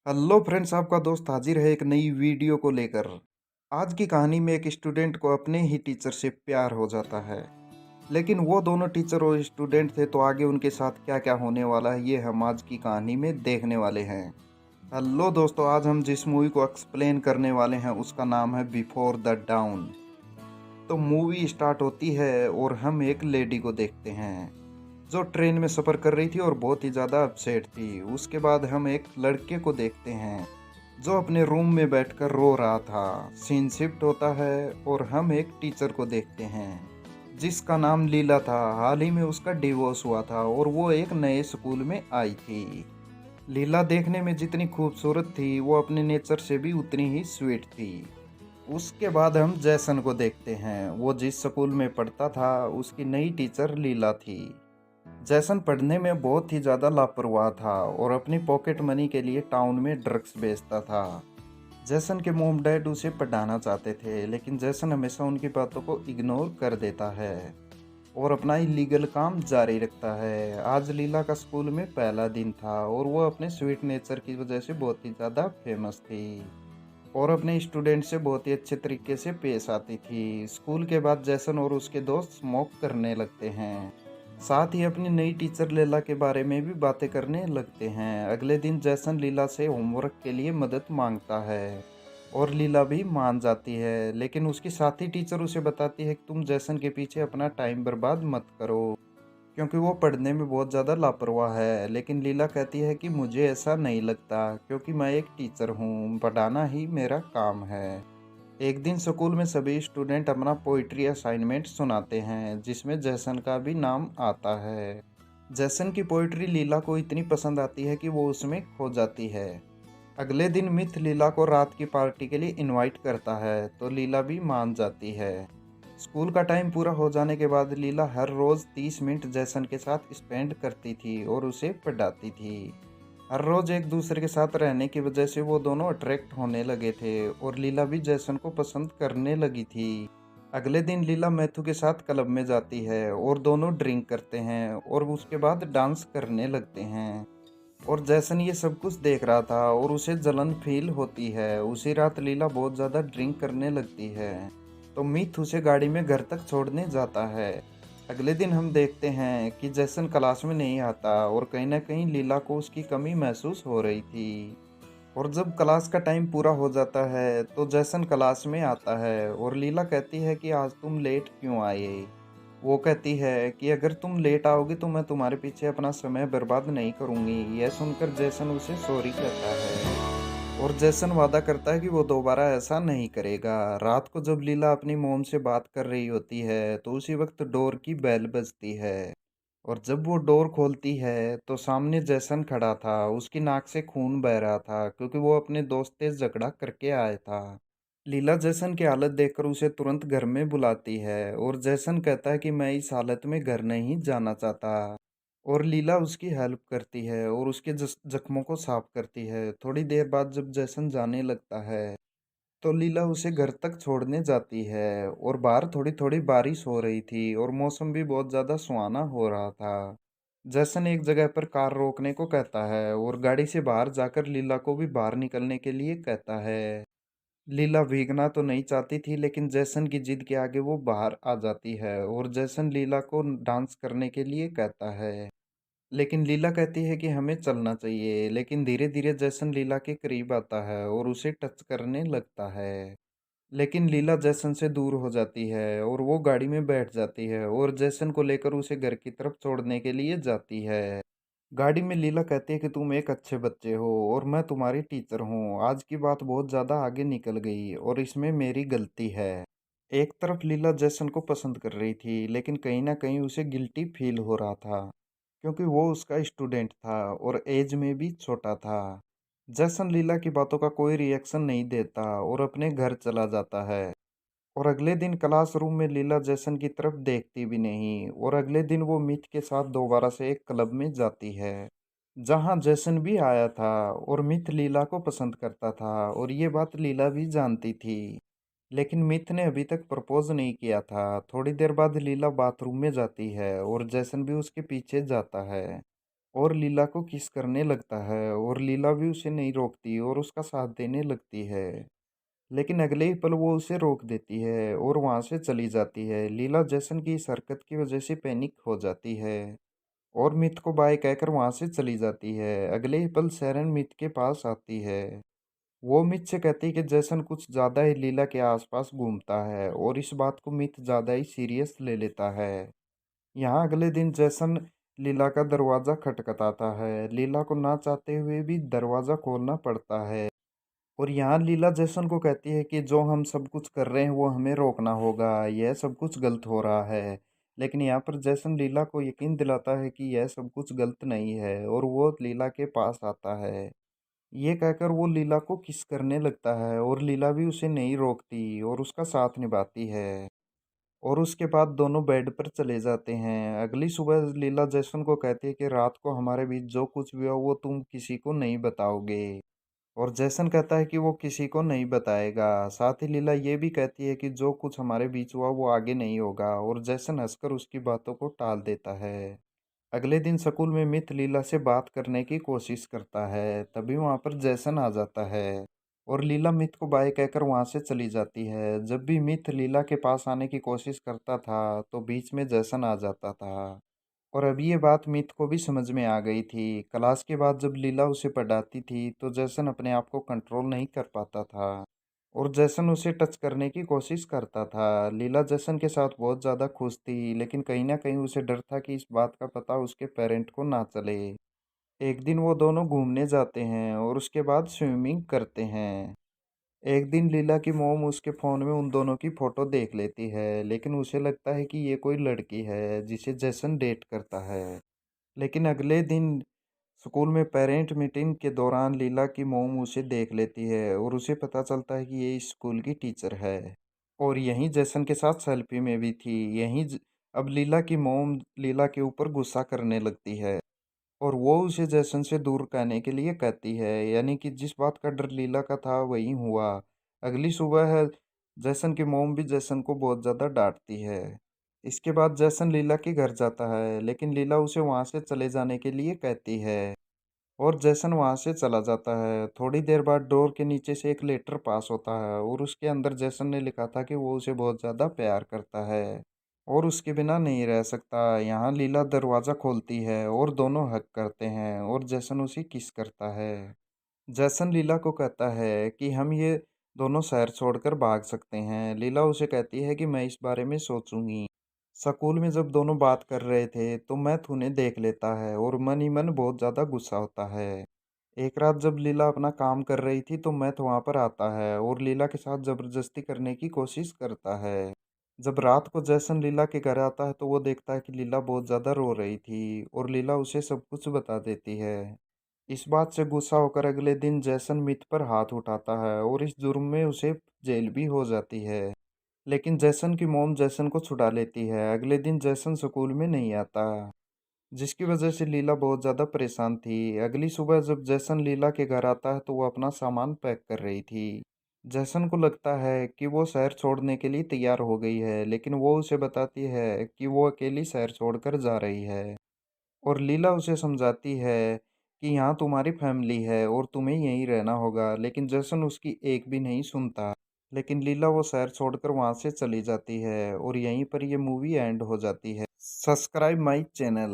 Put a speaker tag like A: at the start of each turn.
A: Hello friends, आपका दोस्त हाजिर है एक नई वीडियो को लेकर। आज की कहानी में एक स्टूडेंट को अपने ही टीचर से प्यार हो जाता है। लेकिन वो दोनों टीचर और स्टूडेंट थे, तो आगे उनके साथ क्या क्या होने वाला है ये हम आज की कहानी में देखने वाले हैं। हेलो दोस्तों, आज हम जिस मूवी को एक्सप्लेन करने वाले हैं उसका नाम है बिफोर द डाउन। तो मूवी स्टार्ट होती है और हम एक लेडी को देखते हैं जो ट्रेन में सफ़र कर रही थी और बहुत ही ज़्यादा अपसेट थी। उसके बाद हम एक लड़के को देखते हैं जो अपने रूम में बैठकर रो रहा था। सीन शिफ्ट होता है और हम एक टीचर को देखते हैं जिसका नाम लीला था। हाल ही में उसका डिवोर्स हुआ था और वो एक नए स्कूल में आई थी। लीला देखने में जितनी खूबसूरत थी वो अपने नेचर से भी उतनी ही स्वीट थी। उसके बाद हम जैसन को देखते हैं। वो जिस स्कूल में पढ़ता था उसकी नई टीचर लीला थी। जैसन पढ़ने में बहुत ही ज़्यादा लापरवाह था और अपनी पॉकेट मनी के लिए टाउन में ड्रग्स बेचता था। जैसन के मोम डैड उसे पढ़ाना चाहते थे, लेकिन जैसन हमेशा उनकी बातों को इग्नोर कर देता है और अपना इलीगल काम जारी रखता है। आज लीला का स्कूल में पहला दिन था और वो अपने स्वीट नेचर की वजह से बहुत ही ज़्यादा फेमस थी और अपने स्टूडेंट से बहुत ही अच्छे तरीके से पेश आती थी। स्कूल के बाद जैसन और उसके दोस्त स्मोक करने लगते हैं। साथ ही अपनी नई टीचर लीला के बारे में भी बातें करने लगते हैं। अगले दिन जैसन लीला से होमवर्क के लिए मदद मांगता है और लीला भी मान जाती है, लेकिन उसकी साथी टीचर उसे बताती है कि तुम जैसन के पीछे अपना टाइम बर्बाद मत करो क्योंकि वो पढ़ने में बहुत ज़्यादा लापरवाह है। लेकिन लीला कहती है कि मुझे ऐसा नहीं लगता क्योंकि मैं एक टीचर हूँ, पढ़ाना ही मेरा काम है। एक दिन स्कूल में सभी स्टूडेंट अपना पोइट्री असाइनमेंट सुनाते हैं जिसमें जैसन का भी नाम आता है। जैसन की पोइट्री लीला को इतनी पसंद आती है कि वो उसमें खो जाती है। अगले दिन मिथ लीला को रात की पार्टी के लिए इनवाइट करता है तो लीला भी मान जाती है। स्कूल का टाइम पूरा हो जाने के बाद लीला हर रोज़ 30 मिनट जैसन के साथ स्पेंड करती थी और उसे पढ़ाती थी। हर रोज़ एक दूसरे के साथ रहने की वजह से वो दोनों अट्रैक्ट होने लगे थे और लीला भी जैसन को पसंद करने लगी थी। अगले दिन लीला मैथ्यू के साथ क्लब में जाती है और दोनों ड्रिंक करते हैं और उसके बाद डांस करने लगते हैं। और जैसन ये सब कुछ देख रहा था और उसे जलन फील होती है। उसी रात लीला बहुत ज़्यादा ड्रिंक करने लगती है तो मीत उसे गाड़ी में घर तक छोड़ने जाता है। अगले दिन हम देखते हैं कि जैसन क्लास में नहीं आता और कहीं ना कहीं लीला को उसकी कमी महसूस हो रही थी। और जब क्लास का टाइम पूरा हो जाता है तो जैसन क्लास में आता है और लीला कहती है कि आज तुम लेट क्यों आए। वो कहती है कि अगर तुम लेट आओगी तो मैं तुम्हारे पीछे अपना समय बर्बाद नहीं करूंगी। यह सुनकर जैसन उसे सॉरी कहता है और जैसन वादा करता है कि वो दोबारा ऐसा नहीं करेगा। रात को जब लीला अपनी मोम से बात कर रही होती है तो उसी वक्त डोर की बेल बजती है और जब वो डोर खोलती है तो सामने जैसन खड़ा था। उसकी नाक से खून बह रहा था क्योंकि वो अपने दोस्त से झगड़ा करके आया था। लीला जैसन की हालत देखकर उसे तुरंत घर में बुलाती है और जैसन कहता है कि मैं इस हालत में घर नहीं जाना चाहता। और लीला उसकी हेल्प करती है और उसके जख्मों को साफ करती है। थोड़ी देर बाद जब जैसन जाने लगता है तो लीला उसे घर तक छोड़ने जाती है और बाहर थोड़ी थोड़ी बारिश हो रही थी और मौसम भी बहुत ज़्यादा सुहाना हो रहा था। जैसन एक जगह पर कार रोकने को कहता है और गाड़ी से बाहर जाकर लीला को भी बाहर निकलने के लिए कहता है। लीला भीगना तो नहीं चाहती थी, लेकिन जैसन की जिद के आगे वो बाहर आ जाती है और जैसन लीला को डांस करने के लिए कहता है। लेकिन लीला कहती है कि हमें चलना चाहिए, लेकिन धीरे धीरे जैसन लीला के करीब आता है और उसे टच करने लगता है। लेकिन लीला जैसन से दूर हो जाती है और वो गाड़ी में बैठ जाती है और जैसन को लेकर उसे घर की तरफ छोड़ने के लिए जाती है। गाड़ी में लीला कहती है कि तुम एक अच्छे बच्चे हो और मैं तुम्हारी टीचर हूँ। आज की बात बहुत ज़्यादा आगे निकल गई और इसमें मेरी गलती है। एक तरफ लीला जैसन को पसंद कर रही थी, लेकिन कहीं ना कहीं उसे गिल्टी फील हो रहा था क्योंकि वो उसका स्टूडेंट था और एज में भी छोटा था। जैसन लीला की बातों का कोई रिएक्शन नहीं देता और अपने घर चला जाता है। और अगले दिन क्लासरूम में लीला जैसन की तरफ देखती भी नहीं और अगले दिन वो मिथ के साथ दोबारा से एक क्लब में जाती है जहां जैसन भी आया था और मिथ लीला को पसंद करता था और ये बात लीला भी जानती थी। लेकिन मिथ ने अभी तक प्रपोज नहीं किया था। थोड़ी देर बाद लीला बाथरूम में जाती है और जैसन भी उसके पीछे जाता है। और लीला को किस करने लगता है और लीला भी उसे नहीं रोकती और उसका साथ देने लगती है। लेकिन अगले ही पल वो उसे रोक देती है और वहाँ से चली जाती है। लीला जैसन की इस हरकत की वजह से पैनिक हो जाती है और मित को बाय कहकर वहाँ से चली जाती है। अगले ही पल सैरन मित के पास आती है। वो मित से कहती है कि जैसन कुछ ज़्यादा ही लीला के आसपास घूमता है और इस बात को मित ज़्यादा ही सीरियस ले लेता है। यहाँ अगले दिन जैसन लीला का दरवाज़ा खटखटाता है। लीला को ना चाहते हुए भी दरवाज़ा खोलना पड़ता है और यहाँ लीला जैसन को कहती है कि जो हम सब कुछ कर रहे हैं वो हमें रोकना होगा, यह सब कुछ गलत हो रहा है। लेकिन यहाँ पर जैसन लीला को यकीन दिलाता है कि यह सब कुछ गलत नहीं है और वो लीला के पास आता है। ये कहकर वो लीला को किस करने लगता है और लीला भी उसे नहीं रोकती और उसका साथ निभाती है। और उसके बाद दोनों बेड पर चले जाते हैं। अगली सुबह लीला जैस्मिन को कहती है कि रात को हमारे बीच जो कुछ भी हुआ वो तुम किसी को नहीं बताओगे। और जैसन कहता है कि वो किसी को नहीं बताएगा। साथ ही लीला ये भी कहती है कि जो कुछ हमारे बीच हुआ वो आगे नहीं होगा और जैसन हंसकर उसकी बातों को टाल देता है। अगले दिन स्कूल में मित लीला से बात करने की कोशिश करता है, तभी वहाँ पर जैसन आ जाता है और लीला मित को बाय कहकर वहाँ से चली जाती है। जब भी मित लीला के पास आने की कोशिश करता था तो बीच में जैसन आ जाता था और अभी ये बात मित को भी समझ में आ गई थी। क्लास के बाद जब लीला उसे पढ़ाती थी तो जैसन अपने आप को कंट्रोल नहीं कर पाता था और जैसन उसे टच करने की कोशिश करता था। लीला जैसन के साथ बहुत ज़्यादा खुश थी, लेकिन कहीं ना कहीं उसे डर था कि इस बात का पता उसके पेरेंट को ना चले। एक दिन वो दोनों घूमने जाते हैं और उसके बाद स्विमिंग करते हैं। एक दिन लीला की मोम उसके फ़ोन में उन दोनों की फ़ोटो देख लेती है, लेकिन उसे लगता है कि ये कोई लड़की है जिसे जैसन डेट करता है। लेकिन अगले दिन स्कूल में पेरेंट मीटिंग के दौरान लीला की मोम उसे देख लेती है और उसे पता चलता है कि ये इस स्कूल की टीचर है और यहीं जैसन के साथ सेल्फी में भी थी। अब लीला की मोम लीला के ऊपर गुस्सा करने लगती है और वो उसे जैसन से दूर कहने के लिए कहती है, यानी कि जिस बात का डर लीला का था वही हुआ। अगली सुबह है जैसन की मोम भी जैसन को बहुत ज़्यादा डांटती है। इसके बाद जैसन लीला के घर जाता है, लेकिन लीला उसे वहाँ से चले जाने के लिए कहती है और जैसन वहाँ से चला जाता है। थोड़ी देर बाद डोर के नीचे से एक लेटर पास होता है और उसके अंदर जैसन ने लिखा था कि वो उसे बहुत ज़्यादा प्यार करता है और उसके बिना नहीं रह सकता। यहाँ लीला दरवाज़ा खोलती है और दोनों हग करते हैं और जैसन उसे किस करता है। जैसन लीला को कहता है कि हम ये दोनों शहर छोड़कर भाग सकते हैं। लीला उसे कहती है कि मैं इस बारे में सोचूंगी। स्कूल में जब दोनों बात कर रहे थे तो मैथ उन्हें देख लेता है और मन ही मन बहुत ज़्यादा गुस्सा होता है। एक रात जब लीला अपना काम कर रही थी तो मैथ वहाँ पर आता है और लीला के साथ ज़बरदस्ती करने की कोशिश करता है। जब रात को जैसन लीला के घर आता है तो वो देखता है कि लीला बहुत ज़्यादा रो रही थी और लीला उसे सब कुछ बता देती है। इस बात से गुस्सा होकर अगले दिन जैसन मित पर हाथ उठाता है और इस जुर्म में उसे जेल भी हो जाती है। लेकिन जैसन की मॉम जैसन को छुड़ा लेती है। अगले दिन जैसन स्कूल में नहीं आता, जिसकी वजह से लीला बहुत ज़्यादा परेशान थी। अगली सुबह जब जैसन लीला के घर आता है तो वो अपना सामान पैक कर रही थी। जैसन को लगता है कि वो शहर छोड़ने के लिए तैयार हो गई है, लेकिन वो उसे बताती है कि वो अकेली शहर छोड़कर जा रही है और लीला उसे समझाती है कि यहाँ तुम्हारी फैमिली है और तुम्हें यहीं रहना होगा। लेकिन जैसन उसकी एक भी नहीं सुनता। लेकिन लीला वो शहर छोड़कर वहाँ से चली जाती है और यहीं पर ये मूवी एंड हो जाती है। Subscribe my channel.